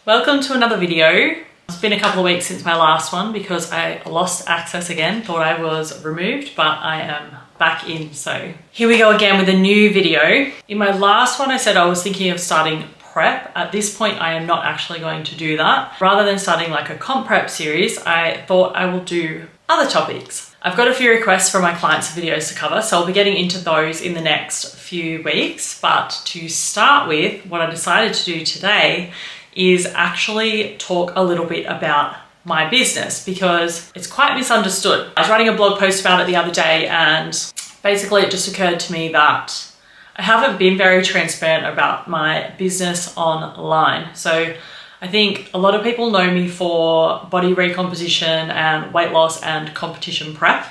Welcome to another video. It's been a couple of weeks since my last one because I lost access again, thought I was removed, but I am back in. So here we go again with a new video. In my last one, I said I was thinking of starting prep. At this point, I am not actually going to do that. Rather than starting like a comp prep series, I thought I will do other topics. I've got a few requests from my clients for videos to cover, so I'll be getting into those in the next few weeks. But to start with, what I decided to do today is actually talk a little bit about my business because it's quite misunderstood. I was writing a blog post about it the other day, and basically it just occurred to me that I haven't been very transparent about my business online. So I think a lot of people know me for body recomposition and weight loss and competition prep,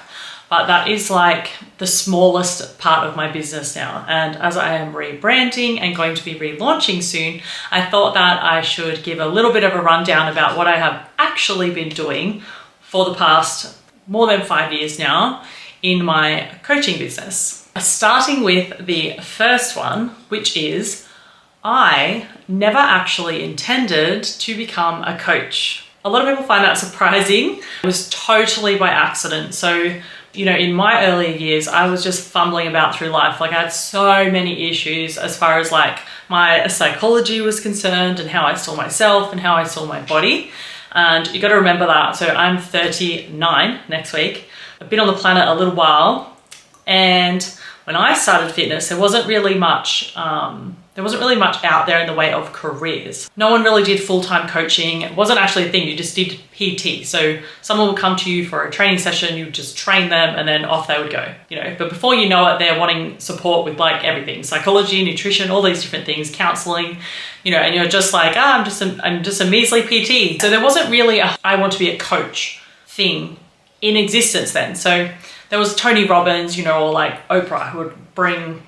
but that is like the smallest part of my business now. And as I am rebranding and going to be relaunching soon, I thought that I should give a little bit of a rundown about what I have actually been doing for the past more than 5 years now in my coaching business. Starting with the first one, which is I never actually intended to become a coach. A lot of people find that surprising. It was totally by accident. So, you know, in my earlier years, I was just fumbling about through life. Like I had so many issues as far as like my psychology was concerned and how I saw myself and how I saw my body. And you got to remember that. So I'm 39 next week. I've been on the planet a little while. And when I started fitness, there wasn't really much out there in the way of careers. No one really did full-time coaching. It wasn't actually a thing. You just did PT. So someone would come to you for a training session, you would just train them and then off they would go, you know. But before you know it, they're wanting support with like everything, psychology, nutrition, all these different things, counseling, you know, and you're just like, I'm just a measly PT. So there wasn't really a I want to be a coach thing in existence then. So there was Tony Robbins, you know, or like Oprah, who would bring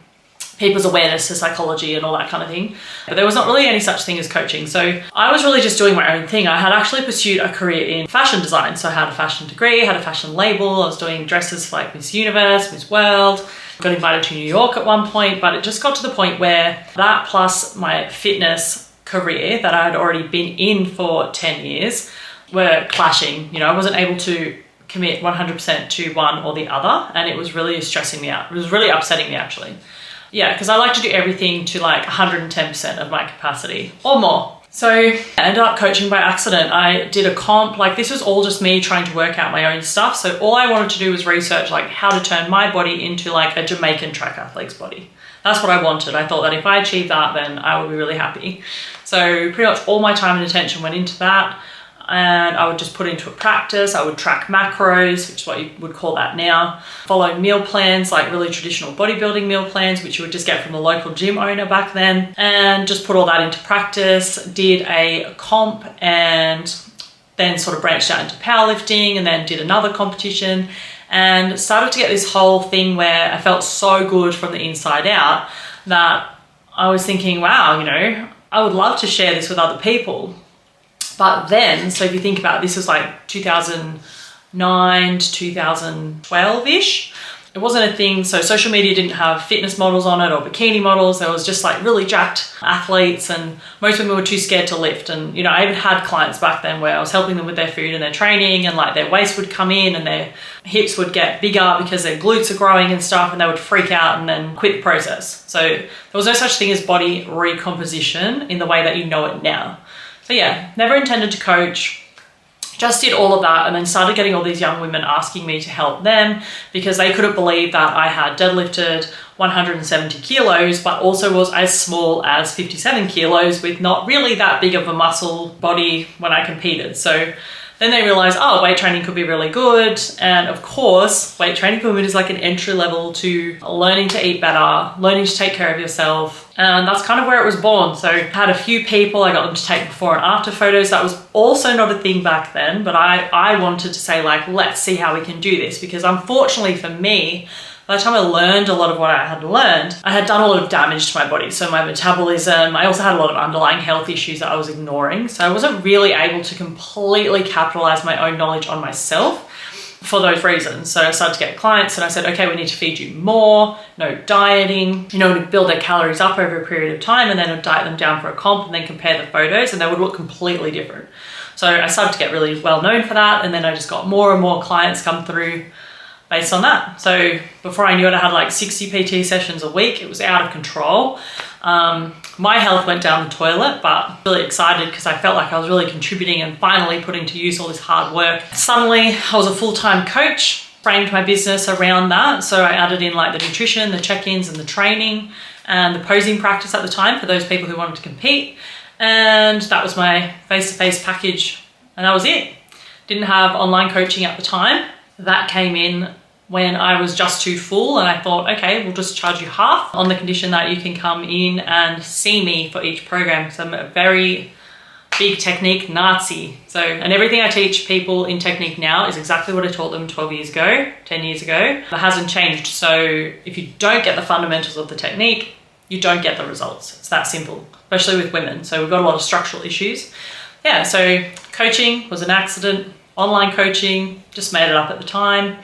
people's awareness to psychology and all that kind of thing. But there was not really any such thing as coaching. So I was really just doing my own thing. I had actually pursued a career in fashion design. So I had a fashion degree, had a fashion label. I was doing dresses for like Miss Universe, Miss World. Got invited to New York at one point, but it just got to the point where that plus my fitness career that I had already been in for 10 years were clashing. You know, I wasn't able to commit 100% to one or the other. And it was really stressing me out. It was really upsetting me actually. Yeah, because I like to do everything to like 110% of my capacity or more. So I ended up coaching by accident. I did a comp, like this was all just me trying to work out my own stuff. So all I wanted to do was research like how to turn my body into like a Jamaican track athlete's body. That's what I wanted. I thought that if I achieved that, then I would be really happy. So pretty much all my time and attention went into that. And I would just put into a practice. I would track macros, which is what you would call that now. Follow meal plans, like really traditional bodybuilding meal plans, which you would just get from the local gym owner back then. And just put all that into practice. Did a comp and then sort of branched out into powerlifting and then did another competition and started to get this whole thing where I felt so good from the inside out that I was thinking, wow, you know, I would love to share this with other people. But then, so if you think about it, this was like 2009 to 2012-ish. It wasn't a thing. So social media didn't have fitness models on it or bikini models. There was just like really jacked athletes and most women were too scared to lift. And, you know, I even had clients back then where I was helping them with their food and their training and like their waist would come in and their hips would get bigger because their glutes are growing and stuff and they would freak out and then quit the process. So there was no such thing as body recomposition in the way that you know it now. So yeah, never intended to coach, just did all of that and then started getting all these young women asking me to help them because they couldn't believe that I had deadlifted 170 kilos, but also was as small as 57 kilos with not really that big of a muscle body when I competed. So then they realized, oh, weight training could be really good. And of course, weight training for women is like an entry level to learning to eat better, learning to take care of yourself. And that's kind of where it was born. So I had a few people, I got them to take before and after photos. That was also not a thing back then, but I wanted to say like, let's see how we can do this. Because unfortunately for me, by the time I learned a lot of what I had learned, I had done a lot of damage to my body. So my metabolism, I also had a lot of underlying health issues that I was ignoring. So I wasn't really able to completely capitalize my own knowledge on myself. for those reasons. So I started to get clients and I said, okay, we need to feed you more, no dieting, to build their calories up over a period of time, and then I'd diet them down for a comp and then compare the photos, and they would look completely different. So I started to get really well known for that, and then I just got more and more clients come through based on that. So before I knew it, I had like 60 PT sessions a week. It was out of control. My health went down the toilet, but really excited because I felt like I was really contributing and finally putting to use all this hard work. Suddenly I was a full-time coach, framed my business around that. So I added in like the nutrition, the check-ins and the training and the posing practice at the time for those people who wanted to compete. And that was my face-to-face package, and that was it. Didn't have online coaching at the time. That came in when I was just too full, and I thought, okay, we'll just charge you half on the condition that you can come in and see me for each program, because I'm a very big technique Nazi. So, and everything I teach people in technique now is exactly what I taught them 12 years ago, 10 years ago. It hasn't changed. So if you don't get the fundamentals of the technique, you don't get the results. It's that simple, especially with women. So we've got a lot of structural issues. Yeah, so coaching was an accident. Online coaching, just made it up at the time,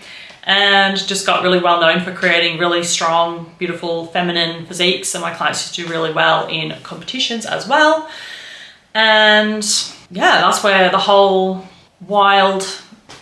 and just got really well known for creating really strong, beautiful, feminine physiques. And my clients used to do really well in competitions as well. And yeah, that's where the whole wild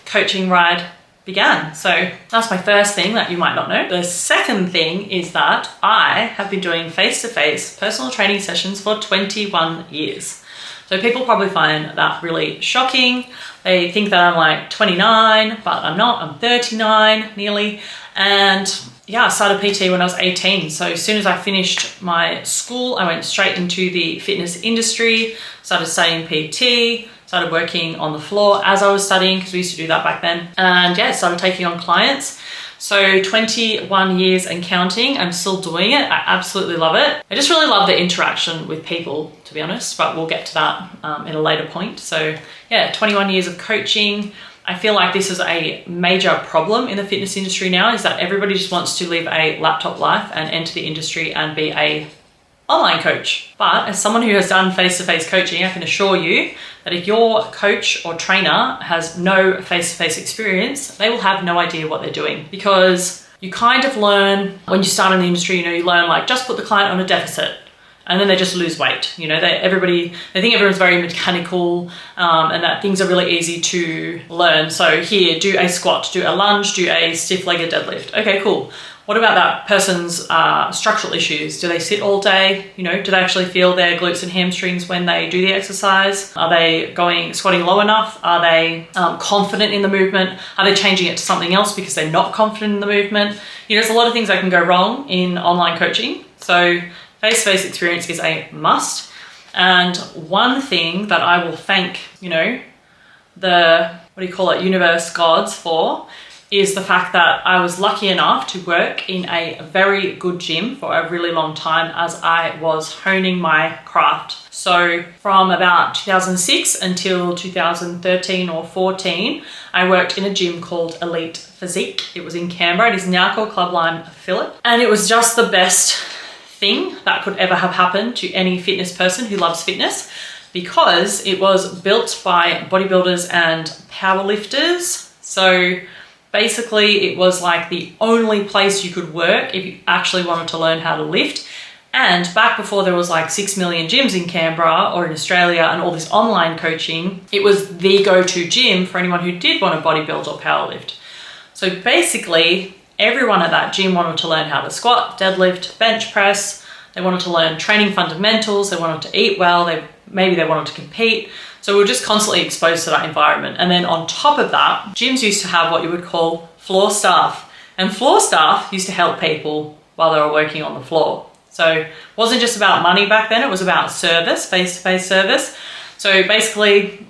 coaching ride began. So that's my first thing that you might not know. The second thing is that I have been doing face-to-face personal training sessions for 21 years. So people probably find that really shocking. They think that I'm like 29, but I'm not. I'm 39 nearly. And yeah, I started PT when I was 18. So as soon as I finished my school, I went straight into the fitness industry, started studying PT, started working on the floor as I was studying, because we used to do that back then. And yeah, started taking on clients. So 21 years and counting, I'm still doing it. I absolutely love it. I just really love the interaction with people, to be honest, but we'll get to that in a later point. So yeah, 21 years of coaching. I feel like this is a major problem in the fitness industry now, is that everybody just wants to live a laptop life and enter the industry and be a online coach. But as someone who has done face-to-face coaching, I can assure you that if your coach or trainer has no face-to-face experience, they will have no idea what they're doing, because you kind of learn when you start in the industry, you learn like just put the client on a deficit and then they just lose weight. They think everyone's very mechanical, and that things are really easy to learn. So here, do a squat, do a lunge, do a stiff-legged deadlift. Okay, cool. What about that person's structural issues? Do they sit all day? Do they actually feel their glutes and hamstrings when they do the exercise? Are they squatting low enough? Are they confident in the movement? Are they changing it to something else because they're not confident in the movement? There's a lot of things that can go wrong in online coaching. So face-to-face experience is a must. And one thing that I will thank, the, universe gods for, is the fact that I was lucky enough to work in a very good gym for a really long time as I was honing my craft. So from about 2006 until 2013 or 14, I worked in a gym called Elite Physique. It was in Canberra. It is now called Club Lime Affiliate. And it was just the best thing that could ever have happened to any fitness person who loves fitness, because it was built by bodybuilders and powerlifters. So basically, it was like the only place you could work if you actually wanted to learn how to lift. And back before there was like 6 million gyms in Canberra or in Australia and all this online coaching, it was the go-to gym for anyone who did want to bodybuild or powerlift. So basically, everyone at that gym wanted to learn how to squat, deadlift, bench press. They wanted to learn training fundamentals. They wanted to eat well. Maybe they wanted to compete. So we were just constantly exposed to that environment. And then on top of that, gyms used to have what you would call floor staff. And floor staff used to help people while they were working on the floor. So it wasn't just about money back then, it was about service, face-to-face service. So basically,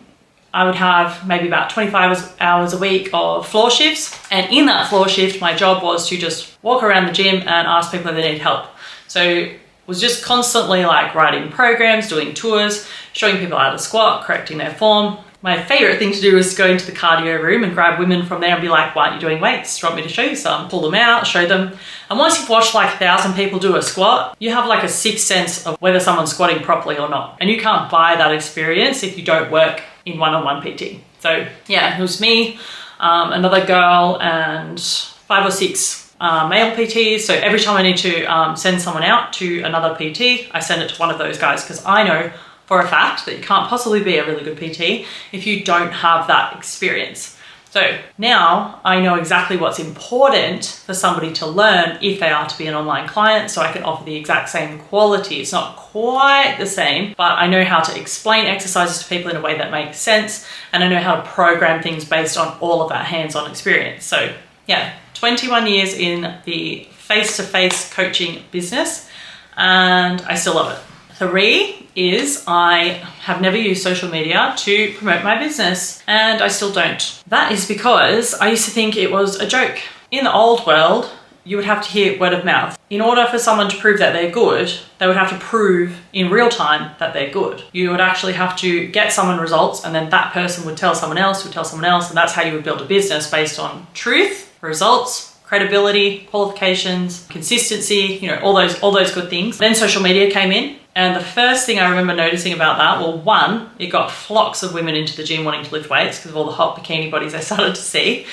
I would have maybe about 25 hours a week of floor shifts. And in that floor shift, my job was to just walk around the gym and ask people if they need help. So was just constantly like writing programs, doing tours, showing people how to squat, correcting their form. My favorite thing to do was to go into the cardio room and grab women from there and be like, why aren't you doing weights? Do you want me to show you some? Pull them out, show them. And once you've watched like 1,000 people do a squat, you have like a sixth sense of whether someone's squatting properly or not. And you can't buy that experience if you don't work in one-on-one PT. So yeah, it was me another girl, and 5 or 6 male PTs. So every time I need to send someone out to another PT, I send it to one of those guys, because I know for a fact that you can't possibly be a really good PT if you don't have that experience. So now I know exactly what's important for somebody to learn if they are to be an online client, so I can offer the exact same quality. It's not quite the same, but I know how to explain exercises to people in a way that makes sense, and I know how to program things based on all of that hands-on experience. So yeah, 21 years in the face-to-face coaching business, and I still love it. 3 is I have never used social media to promote my business, and I still don't. That is because I used to think it was a joke. In the old world, you would have to hear word of mouth. In order for someone to prove that they're good, they would have to prove in real time that they're good. You would actually have to get someone results, and then that person would tell someone else, and that's how you would build a business based on truth, results, credibility, qualifications, consistency, all those good things. Then social media came in. And the first thing I remember noticing about that, well, 1, it got flocks of women into the gym wanting to lift weights because of all the hot bikini bodies I started to see.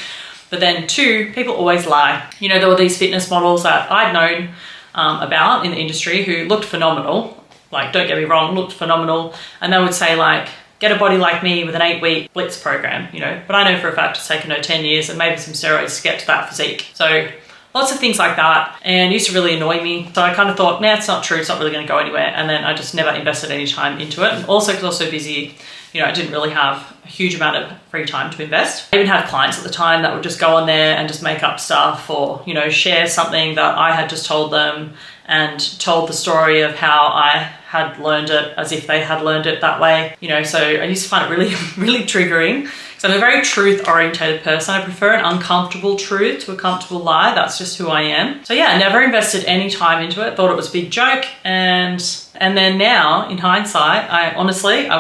But then 2, people always lie. There were these fitness models that I'd known about in the industry who looked phenomenal. Like, don't get me wrong, looked phenomenal. And they would say like, get a body like me with an 8-week blitz program, But I know for a fact it's taken her 10 years and maybe some steroids to get to that physique. So lots of things like that, and it used to really annoy me. So I kind of thought, nah, it's not true. It's not really going to go anywhere. And then I just never invested any time into it. And also, because I was so busy, I didn't really have a huge amount of free time to invest. I even had clients at the time that would just go on there and just make up stuff, or, share something that I had just told them and told the story of how I had learned it as if they had learned it that way. So I used to find it really, really triggering. So I'm a very truth-orientated person. I prefer an uncomfortable truth to a comfortable lie. That's just who I am. So yeah, I never invested any time into it. Thought it was a big joke. And then now, in hindsight, I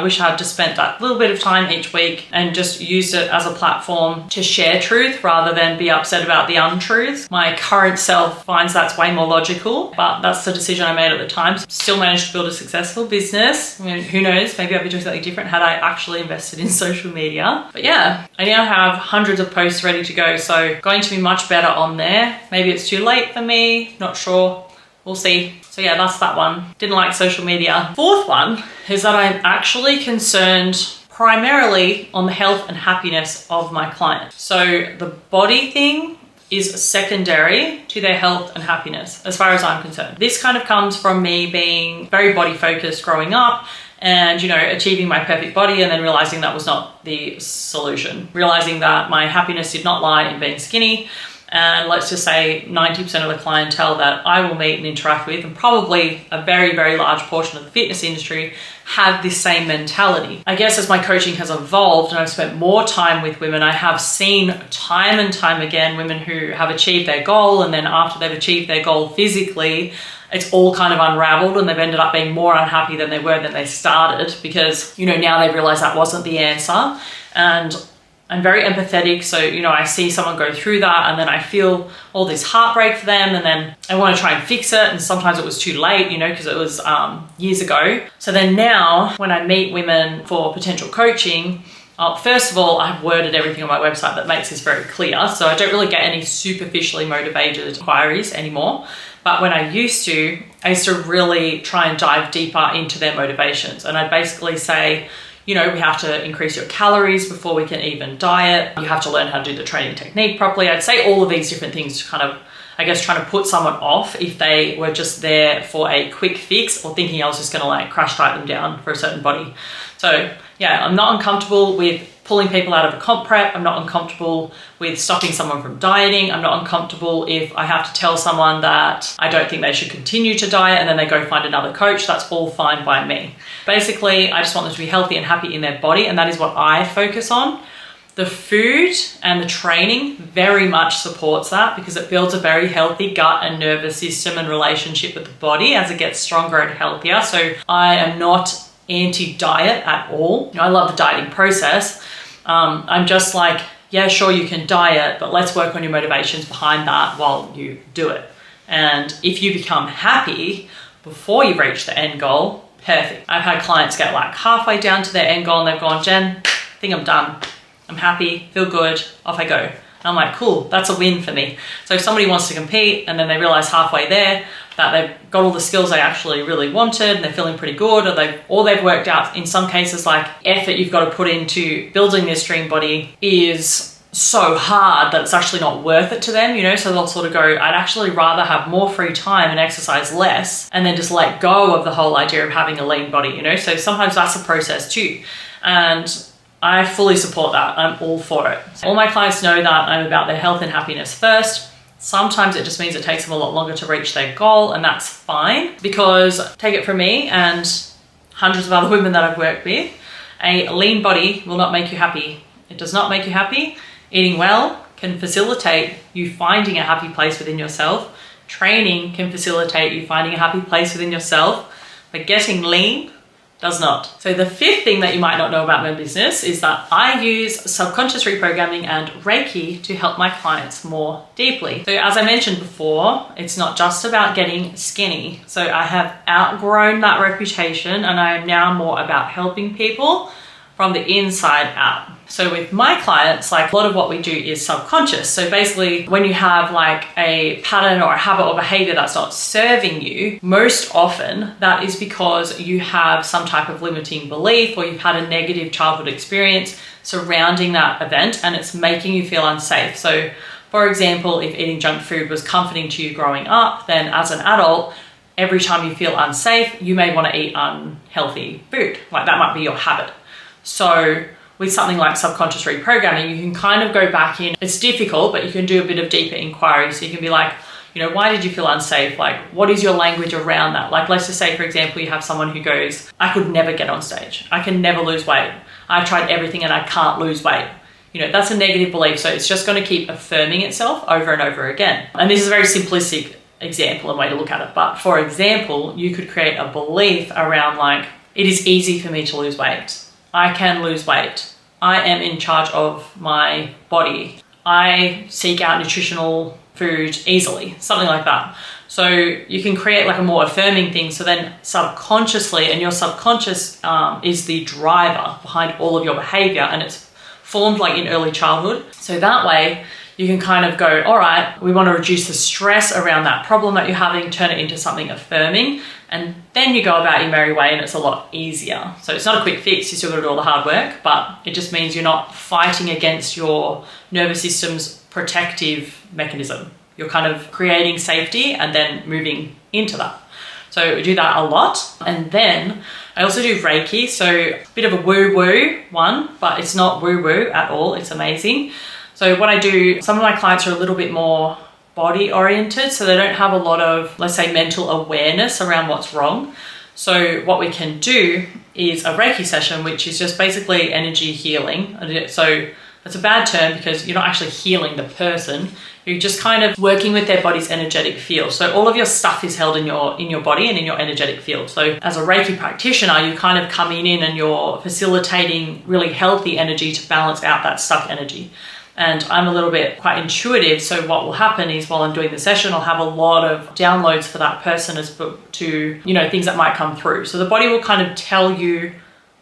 wish I had just spent that little bit of time each week and just used it as a platform to share truth rather than be upset about the untruths. My current self finds that's way more logical, but that's the decision I made at the time. Still managed to build a successful business. Who knows? Maybe I'd be doing something different had I actually invested in social media. But yeah, I now have hundreds of posts ready to go, so going to be much better on there. Maybe it's too late for me, not sure. We'll see. So yeah, that's that one. Didn't like social media. 4th one is that I'm actually concerned primarily on the health and happiness of my client. So the body thing is secondary to their health and happiness, as far as I'm concerned. This kind of comes from me being very body focused growing up and, achieving my perfect body, and then realizing that was not the solution. Realizing that my happiness did not lie in being skinny. And let's just say 90% of the clientele that I will meet and interact with, and probably a very, very large portion of the fitness industry, have this same mentality. I guess as my coaching has evolved and I've spent more time with women, I have seen time and time again women who have achieved their goal, and then after they've achieved their goal physically, it's all kind of unraveled and they've ended up being more unhappy than they were when they started, because, now they realize that wasn't the answer. And I'm very empathetic, so I see someone go through that and then I feel all this heartbreak for them, and then I want to try and fix it, and sometimes it was too late, because it was years ago. So then now when I meet women for potential coaching, first of all, I've worded everything on my website that makes this very clear, so I don't really get any superficially motivated inquiries anymore. But when I used to really try and dive deeper into their motivations, and I'd basically say, we have to increase your calories before we can even diet. You have to learn how to do the training technique properly. I'd say all of these different things to kind of, trying to put someone off if they were just there for a quick fix or thinking I was just going to crash diet them down for a certain body. So yeah, I'm not uncomfortable with pulling people out of a comp prep. I'm not uncomfortable with stopping someone from dieting. I'm not uncomfortable if I have to tell someone that I don't think they should continue to diet and then they go find another coach. That's all fine by me. Basically, I just want them to be healthy and happy in their body, and that is what I focus on. The food and the training very much supports that, because it builds a very healthy gut and nervous system and relationship with the body as it gets stronger and healthier. So I am not anti-diet at all. I love the dieting process. I'm just like, yeah, sure, you can diet, but let's work on your motivations behind that while you do it. And if you become happy before you reach the end goal, perfect. I've had clients get halfway down to their end goal and they've gone, Jen, I think I'm done. I'm happy, feel good, off I go. And I'm like, cool, that's a win for me. So if somebody wants to compete and then they realize halfway there that they've got all the skills they actually really wanted and they're feeling pretty good, or they've worked out, in some cases, like effort you've got to put into building this dream body is so hard that it's actually not worth it to them, you know, so they'll sort of go, I'd actually rather have more free time and exercise less and then just let go of the whole idea of having a lean body, you know. So sometimes that's a process too, and I fully support that. I'm all for it. All my clients know that I'm about their health and happiness first. Sometimes it just means it takes them a lot longer to reach their goal, and that's fine, because take it from me and hundreds of other women that I've worked with, a lean body will not make you happy. It does not make you happy. Eating well can facilitate you finding a happy place within yourself. Training can facilitate you finding a happy place within yourself, but getting lean does not. So the fifth thing that you might not know about my business is that I use subconscious reprogramming and Reiki to help my clients more deeply. So as I mentioned before, it's not just about getting skinny. So I have outgrown that reputation and I am now more about helping people from the inside out. So with my clients, like a lot of what we do is subconscious. So basically when you have like a pattern or a habit or behavior that's not serving you, most often that is because you have some type of limiting belief or you've had a negative childhood experience surrounding that event and it's making you feel unsafe. So for example, if eating junk food was comforting to you growing up, then as an adult, every time you feel unsafe, you may want to eat unhealthy food. Like that might be your habit. So with something like subconscious reprogramming, you can kind of go back in. It's difficult, but you can do a bit of deeper inquiry. So you can be like, you know, why did you feel unsafe? Like, what is your language around that? Like, let's just say, for example, you have someone who goes, I could never get on stage. I can never lose weight. I've tried everything and I can't lose weight. You know, that's a negative belief. So it's just going to keep affirming itself over and over again. And this is a very simplistic example and way to look at it. But for example, you could create a belief around like, it is easy for me to lose weight. I can lose weight. I am in charge of my body. I seek out nutritional food easily, something like that. So you can create like a more affirming thing. So then subconsciously, and your subconscious is the driver behind all of your behavior, and it's formed like in early childhood. So that way you can kind of go, all right, we want to reduce the stress around that problem that you're having, turn it into something affirming, and then you go about your merry way and it's a lot easier. So it's not a quick fix, you still got to do all the hard work, but it just means you're not fighting against your nervous system's protective mechanism. You're kind of creating safety and then moving into that. So we do that a lot. And then I also do Reiki. So a bit of a woo-woo one, but it's not woo-woo at all. It's amazing. So what I do, some of my clients are a little bit more body oriented, so they don't have a lot of, let's say, mental awareness around what's wrong. So what we can do is a Reiki session, which is just basically energy healing. So it's a bad term because you're not actually healing the person. You're just kind of working with their body's energetic field. So all of your stuff is held in your body and in your energetic field. So as a Reiki practitioner, you're kind of coming in and you're facilitating really healthy energy to balance out that stuck energy. And I'm a little bit quite intuitive. So what will happen is while I'm doing the session, I'll have a lot of downloads for that person as to, you know, things that might come through. So the body will kind of tell you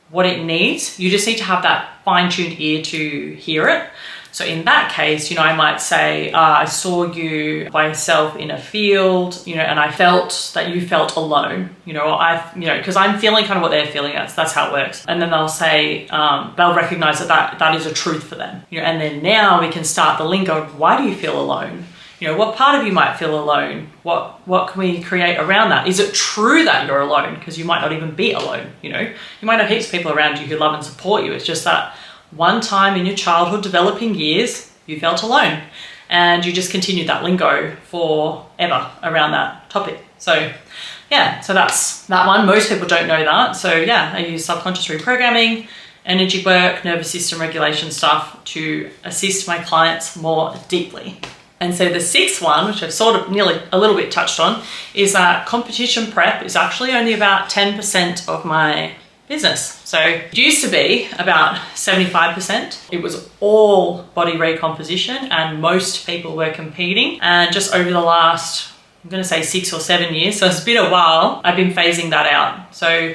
what it needs. You just need to have that fine-tuned ear to hear it. So in that case, you know, I might say, I saw you by yourself in a field, you know, and I felt that you felt alone, you know, because I'm feeling kind of what they're feeling. That's how it works. And then they'll say, they'll recognize that is a truth for them, you know, and then now we can start the lingo. Why do you feel alone? You know, what part of you might feel alone? What can we create around that? Is it true that you're alone? Because you might not even be alone, you know, you might have heaps of people around you who love and support you. It's just that one time in your childhood developing years, you felt alone and you just continued that lingo forever around that topic. So yeah, so that's that one. Most people don't know that. So yeah, I use subconscious reprogramming, energy work, nervous system regulation stuff to assist my clients more deeply. And so the sixth one, which I've sort of nearly a little bit touched on, is that competition prep is actually only about 10% of my business. So it used to be about 75%. It was all body recomposition and most people were competing. And just over the last, I'm going to say 6 or 7 years, so it's been a while, I've been phasing that out. So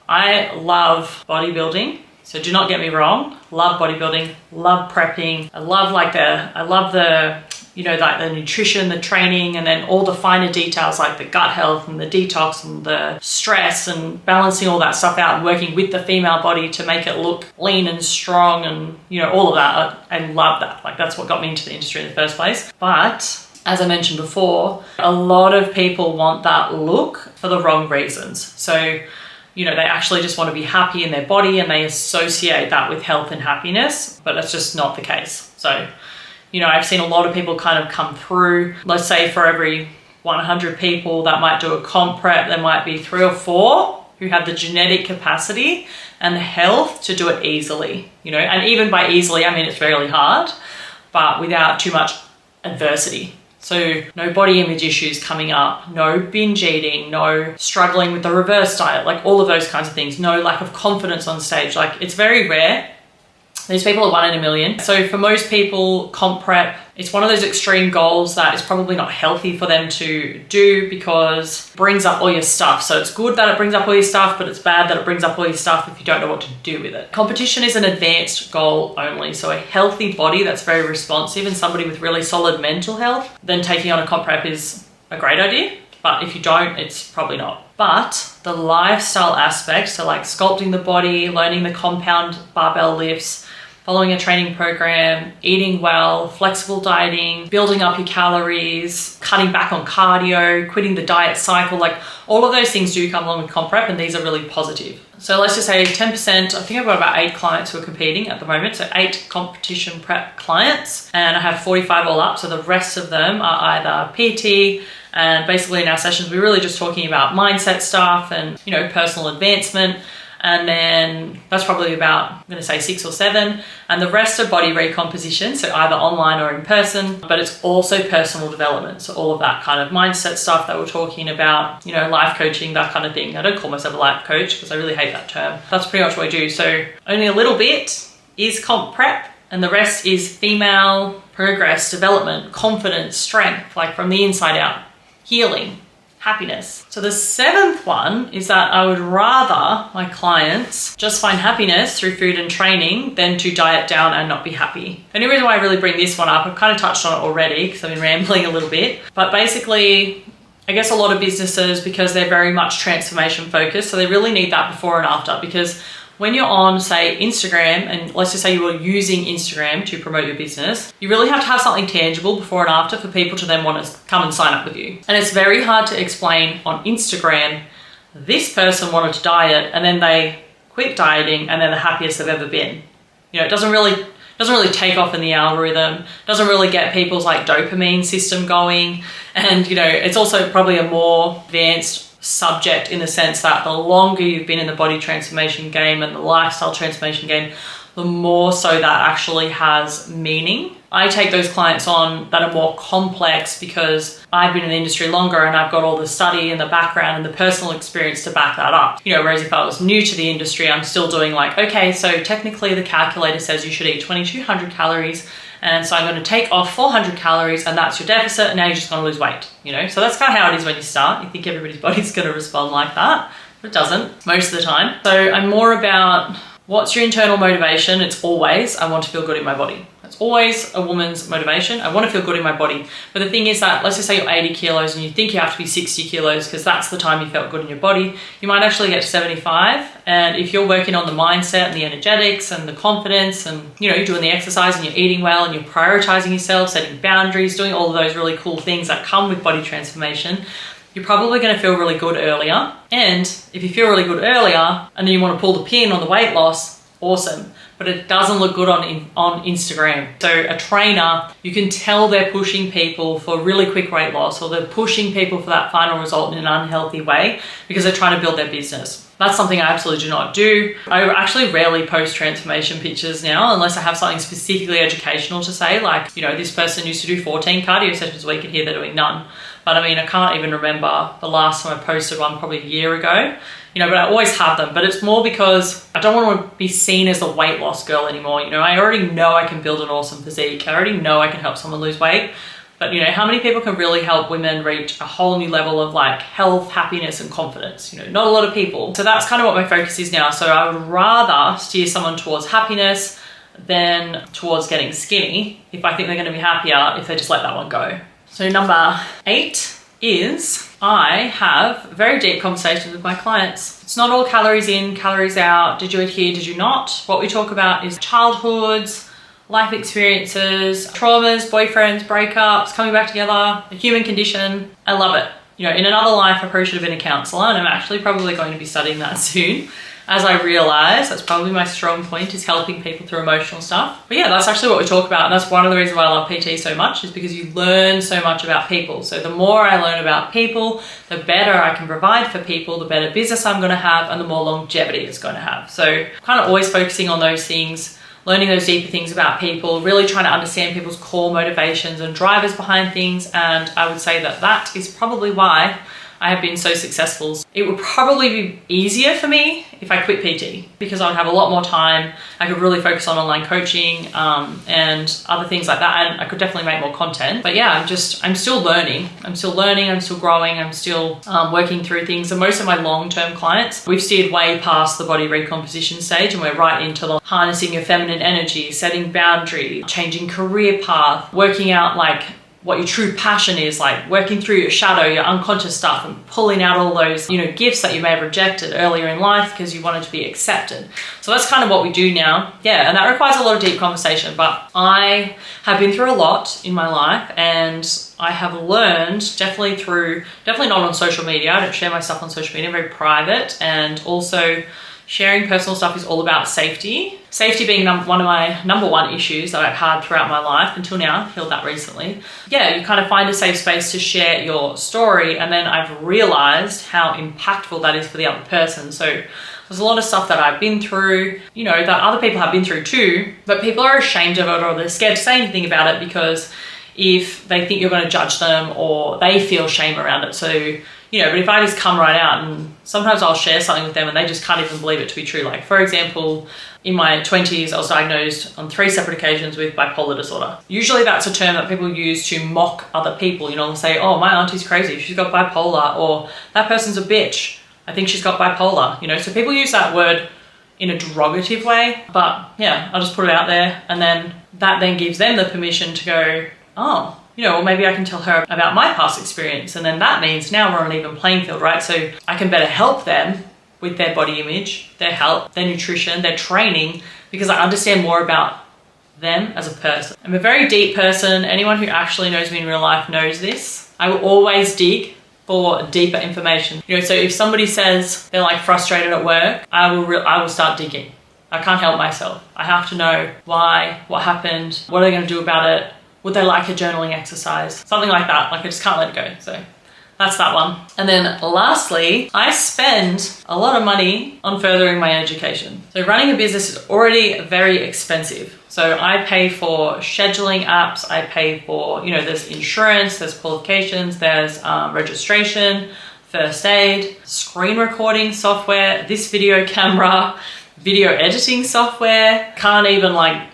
I love bodybuilding. So do not get me wrong, love bodybuilding, love prepping. I love the you know, like the nutrition, the training, and then all the finer details like the gut health and the detox and the stress and balancing all that stuff out and working with the female body to make it look lean and strong and, you know, all of that. I love that. Like that's what got me into the industry in the first place. But as I mentioned before, a lot of people want that look for the wrong reasons. So, you know, they actually just want to be happy in their body and they associate that with health and happiness, but that's just not the case. So, you know, I've seen a lot of people kind of come through, let's say for every 100 people that might do a comp prep, there might be 3 or 4 who have the genetic capacity and the health to do it easily, you know, and even by easily, I mean, it's really hard, but without too much adversity. So no body image issues coming up, no binge eating, no struggling with the reverse diet, like all of those kinds of things, no lack of confidence on stage. Like it's very rare. These people are 1 in a million. So for most people, comp prep, it's one of those extreme goals that is probably not healthy for them to do because it brings up all your stuff. So it's good that it brings up all your stuff, but it's bad that it brings up all your stuff if you don't know what to do with it. Competition is an advanced goal only. So a healthy body that's very responsive and somebody with really solid mental health, then taking on a comp prep is a great idea. But if you don't, it's probably not. But the lifestyle aspect, so like sculpting the body, learning the compound barbell lifts, following a training program, eating well, flexible dieting, building up your calories, cutting back on cardio, quitting the diet cycle, like all of those things do come along with comp prep and these are really positive. So let's just say 10%, I think I've got about 8 clients who are competing at the moment. So 8 competition prep clients and I have 45 all up. So the rest of them are either PT, and basically in our sessions, we're really just talking about mindset stuff and, you know, personal advancement. And then that's probably about, I'm going to say 6 or 7. And the rest are body recomposition, so either online or in person, but it's also personal development. So all of that kind of mindset stuff that we're talking about, you know, life coaching, that kind of thing. I don't call myself a life coach because I really hate that term. That's pretty much what I do. So only a little bit is comp prep and the rest is female progress, development, confidence, strength, like from the inside out, healing, happiness. So the 7th one is that I would rather my clients just find happiness through food and training than to diet down and not be happy. The only reason why I really bring this one up, I've kind of touched on it already because I've been rambling a little bit, but basically, I guess a lot of businesses, because they're very much transformation focused, so they really need that before and after, because when you're on, say, Instagram, and let's just say you are using Instagram to promote your business, you really have to have something tangible before and after for people to then want to come and sign up with you. And it's very hard to explain on Instagram, this person wanted to diet and then they quit dieting and they're the happiest they've ever been. You know, it doesn't really take off in the algorithm, doesn't really get people's like dopamine system going. And, you know, it's also probably a more advanced subject in the sense that the longer you've been in the body transformation game and the lifestyle transformation game, the more so that actually has meaning. I take those clients on that are more complex because I've been in the industry longer and I've got all the study and the background and the personal experience to back that up. You know, whereas if I was new to the industry, I'm still doing like, okay, so technically the calculator says you should eat 2,200 calories. And so I'm going to take off 400 calories and that's your deficit. And now you're just going to lose weight, you know? So that's kind of how it is when you start. You think everybody's body's going to respond like that, but it doesn't most of the time. So I'm more about what's your internal motivation? It's always, I want to feel good in my body. It's always a woman's motivation. I want to feel good in my body. But the thing is that, let's just say you're 80 kilos and you think you have to be 60 kilos because that's the time you felt good in your body. You might actually get to 75. And if you're working on the mindset and the energetics and the confidence and, you know, you're doing the exercise and you're eating well and you're prioritizing yourself, setting boundaries, doing all of those really cool things that come with body transformation, you're probably going to feel really good earlier. And if you feel really good earlier and then you want to pull the pin on the weight loss, awesome. But it doesn't look good on Instagram. So a trainer, you can tell they're pushing people for really quick weight loss or they're pushing people for that final result in an unhealthy way because they're trying to build their business. That's something I absolutely do not do. I actually rarely post transformation pictures now unless I have something specifically educational to say, like, you know, this person used to do 14 cardio sessions a week and here they're doing none. But I mean, I can't even remember the last time I posted one, probably a year ago. You know, but I always have them, but it's more because I don't want to be seen as the weight loss girl anymore. You know, I already know I can build an awesome physique. I already know I can help someone lose weight. But you know, how many people can really help women reach a whole new level of like health, happiness, and confidence? You know, not a lot of people. So that's kind of what my focus is now. So I would rather steer someone towards happiness than towards getting skinny if I think they're going to be happier if they just let that one go. So number 8 is I have very deep conversations with my clients. It's not all calories in, calories out. Did you eat here? Did you not? What we talk about is childhoods, life experiences, traumas, boyfriends, breakups, coming back together, the human condition. I love it. You know, in another life, I probably should have been a counselor, and I'm actually probably going to be studying that soon. As I realize, that's probably my strong point, is helping people through emotional stuff. But yeah, that's actually what we talk about. And that's one of the reasons why I love PT so much, is because you learn so much about people. So the more I learn about people, the better I can provide for people, the better business I'm going to have, and the more longevity it's going to have. So kind of always focusing on those things, learning those deeper things about people, really trying to understand people's core motivations and drivers behind things. And I would say that that is probably why I have been so successful. It would probably be easier for me if I quit PT, because I would have a lot more time. I could really focus on online coaching and other things like that. And I could definitely make more content. But yeah, I'm still learning. I'm still growing. I'm still working through things. And most of my long-term clients, we've steered way past the body recomposition stage, and we're right into the harnessing your feminine energy, setting boundaries, changing career path, working out like what your true passion is, like working through your shadow, your unconscious stuff, and pulling out all those, you know, gifts that you may have rejected earlier in life because you wanted to be accepted. So that's kind of what we do now. Yeah, and that requires a lot of deep conversation, but I have been through a lot in my life, and I have learned definitely not on social media. I don't share my stuff on social media, I'm very private, and also sharing personal stuff is all about safety. Safety being one of my number one issues that I've had throughout my life until now, healed that recently. Yeah, you kind of find a safe space to share your story, and then I've realized how impactful that is for the other person. So there's a lot of stuff that I've been through, you know, that other people have been through too, but people are ashamed of it, or they're scared to say anything about it because if they think you're going to judge them, or they feel shame around it. So you know, but if I just come right out, and sometimes I'll share something with them and they just can't even believe it to be true. Like, for example, in my 20s, I was diagnosed on 3 separate occasions with bipolar disorder. Usually that's a term that people use to mock other people. You know, they'll say, oh, my auntie's crazy, she's got bipolar, or that person's a bitch, I think she's got bipolar, you know. So people use that word in a derogative way, but yeah, I'll just put it out there, and then that then gives them the permission to go, oh, you know, or maybe I can tell her about my past experience, and then that means now we're on an even playing field, right? So I can better help them with their body image, their health, their nutrition, their training, because I understand more about them as a person. I'm a very deep person. Anyone who actually knows me in real life knows this. I will always dig for deeper information. You know, so if somebody says they're like frustrated at work, I will start digging. I can't help myself. I have to know why, what happened, what are they going to do about it? Would they like a journaling exercise? Something like that. Like, I just can't let it go. So that's that one. And then lastly, I spend a lot of money on furthering my education. So running a business is already very expensive. So I pay for scheduling apps. I pay for, you know, there's insurance, there's qualifications, there's registration, first aid, screen recording software, this video camera, video editing software. Can't even like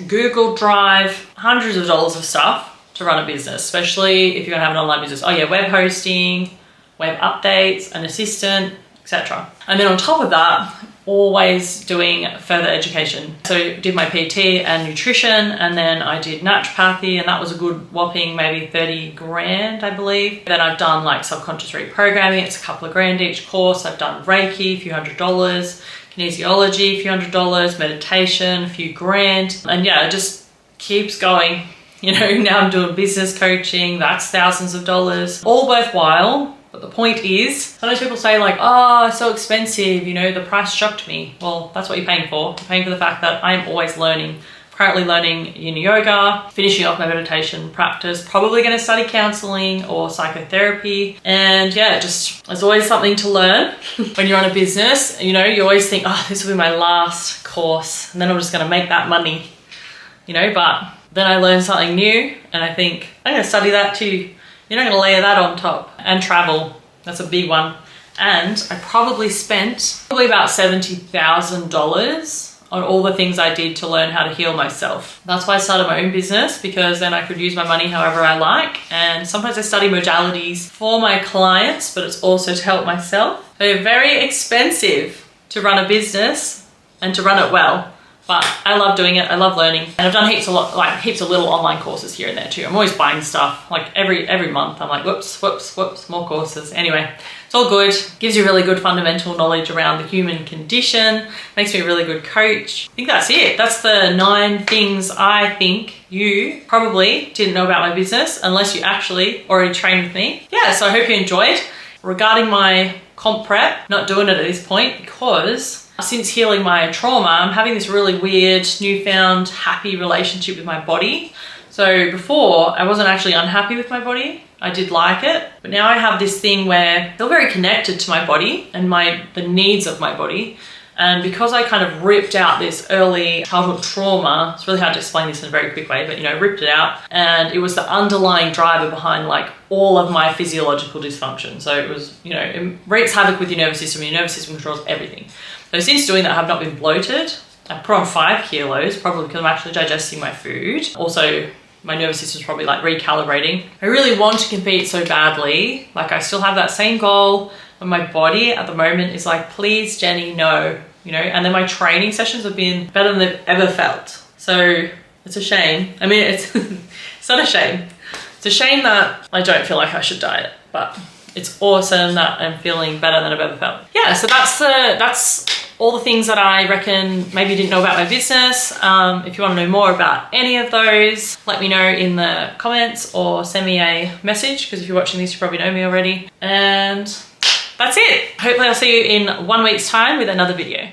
Google Drive, hundreds of dollars of stuff to run a business, especially if you're gonna have an online business. Oh yeah, web hosting, web updates, an assistant, etc. And then on top of that, always doing further education. So did my PT and nutrition, and then I did naturopathy, and that was a good whopping maybe 30 grand, I believe. Then I've done like subconscious reprogramming, it's a couple of grand each course. I've done Reiki, a few $100s, kinesiology, a few $100s, meditation, a few grand. And yeah, it just keeps going. You know, now I'm doing business coaching, that's thousands of dollars, all worthwhile. But the point is, sometimes people say like, oh, it's so expensive, you know, the price shocked me. Well, that's what you're paying for. You're paying for the fact that I'm always learning. Currently learning yin yoga, finishing off my meditation practice, probably going to study counseling or psychotherapy. And yeah, just there's always something to learn when you're on a business. You know, you always think, oh, this will be my last course, and then I'm just going to make that money, you know, but then I learn something new and I think, I'm going to study that too. You're not going to layer that on top. And travel, that's a big one. And I probably spent about $70,000 on all the things I did to learn how to heal myself. That's why I started my own business, because then I could use my money however I like. And sometimes I study modalities for my clients, but it's also to help myself. So very expensive to run a business and to run it well. But I love doing it. I love learning. And I've done heaps of little online courses here and there too. I'm always buying stuff. Like every month I'm like, whoops, more courses. Anyway, it's all good. Gives you really good fundamental knowledge around the human condition. Makes me a really good coach. I think that's it. That's the 9 things I think you probably didn't know about my business unless you actually already trained with me. Yeah, so I hope you enjoyed. Regarding my comp prep, not doing it at this point because since healing my trauma, I'm having this really weird, newfound, happy relationship with my body. So before, I wasn't actually unhappy with my body. I did like it, but now I have this thing where I feel very connected to my body and the needs of my body. And because I kind of ripped out this early childhood trauma, it's really hard to explain this in a very quick way, but ripped it out. And it was the underlying driver behind like all of my physiological dysfunction. So it was, it wreaks havoc with your nervous system. Your nervous system controls everything. So since doing that, I have not been bloated. I put on 5 kilos, probably because I'm actually digesting my food. Also, my nervous system's probably like recalibrating. I really want to compete so badly. Like I still have that same goal. But my body at the moment is like, please, Jenny, no, and then my training sessions have been better than they've ever felt. So it's a shame. I mean, it's not a shame. It's a shame that I don't feel like I should diet, but it's awesome that I'm feeling better than I've ever felt. Yeah, so that's all the things that I reckon maybe you didn't know about my business. If you want to know more about any of those, let me know in the comments or send me a message, because if you're watching this, you probably know me already. And that's it. Hopefully I'll see you in 1 week's time with another video.